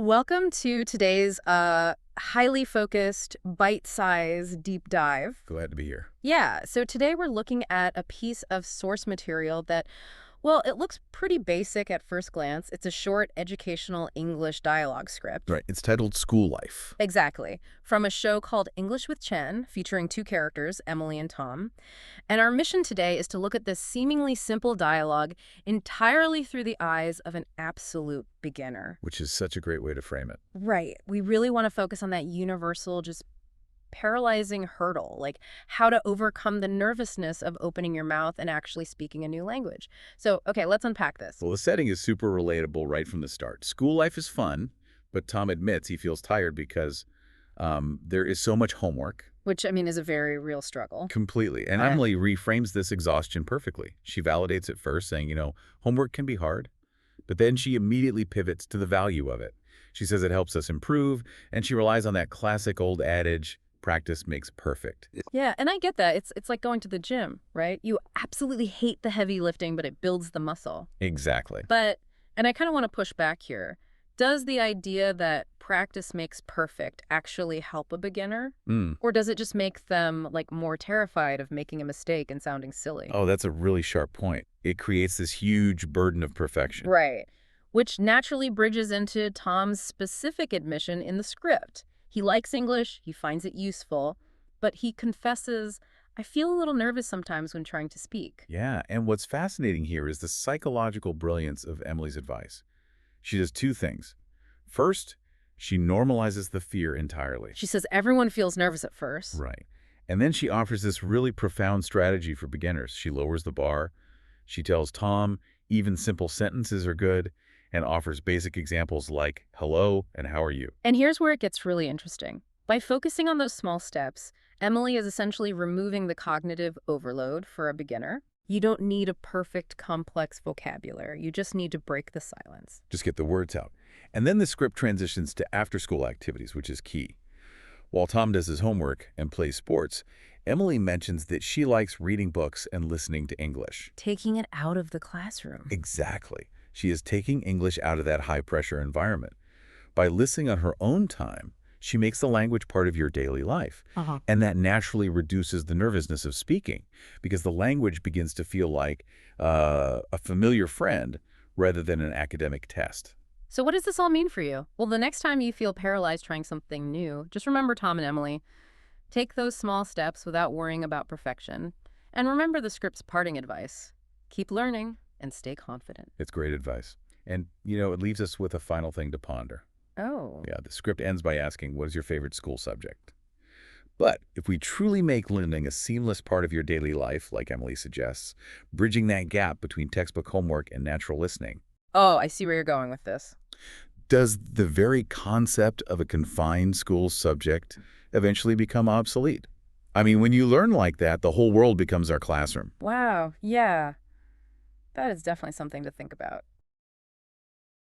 Welcome to today's highly focused, bite-sized deep dive. Glad to be here. Yeah, so today we're looking at a piece of source material that, well, it looks pretty basic at first glance. It's a short educational English dialogue script. Right. It's titled School Life. Exactly. From a show called English with Chen, featuring two characters, Emily and Tom. And our mission today is to look at this seemingly simple dialogue entirely through the eyes of an absolute beginner. Which is such a great way to frame it. Right. We really want to focus on that universal, just paralyzing hurdle, like how to overcome the nervousness of opening your mouth and actually speaking a new language. So, okay, let's unpack this. Well, the setting is super relatable right from the start. School life is fun, but Tom admits he feels tired because there is so much homework. Which, I mean, is a very real struggle. Completely. And I- Emily reframes this exhaustion perfectly. She validates it first, saying, homework can be hard, but then she immediately pivots to the value of it. She says it helps us improve, and she relies on that classic old adage, practice makes perfect. Yeah, and I get that. It's like going to the gym, right? You absolutely hate the heavy lifting, but it builds the muscle. Exactly. But, and I kind of want to push back here. Does the idea that practice makes perfect actually help a beginner? Mm. Or does it just make them, like, more terrified of making a mistake and sounding silly? Oh, that's a really sharp point. It creates this huge burden of perfection. Right. Which naturally bridges into Tom's specific admission in the script. He likes English, he finds it useful, but he confesses, I feel a little nervous sometimes when trying to speak. Yeah, and what's fascinating here is the psychological brilliance of Emily's advice. She does two things. First, she normalizes the fear entirely. She says everyone feels nervous at first. Right. And then she offers this really profound strategy for beginners. She lowers the bar. She tells Tom even simple sentences are good and offers basic examples like hello and how are you. And here's where it gets really interesting. By focusing on those small steps, Emily is essentially removing the cognitive overload for a beginner. You don't need a perfect, complex vocabulary. You just need to break the silence. Just get the words out. And then the script transitions to after-school activities, which is key. While Tom does his homework and plays sports, Emily mentions that she likes reading books and listening to English. Taking it out of the classroom. Exactly. She is taking English out of that high-pressure environment. By listening on her own time, she makes the language part of your daily life. And that naturally reduces the nervousness of speaking because the language begins to feel like a familiar friend rather than an academic test. So what does this all mean for you? Well, the next time you feel paralyzed trying something new, just remember Tom and Emily. Take those small steps without worrying about perfection. And remember the script's parting advice. Keep learning and stay confident. It's great advice. And, it leaves us with a final thing to ponder. Oh. Yeah, the script ends by asking, what is your favorite school subject? But if we truly make learning a seamless part of your daily life, like Emily suggests, bridging that gap between textbook homework and natural listening, Oh, I see where you're going with this. does the very concept of a confined school subject eventually become obsolete? I mean, when you learn like that, the whole world becomes our classroom. Wow, yeah. That is definitely something to think about.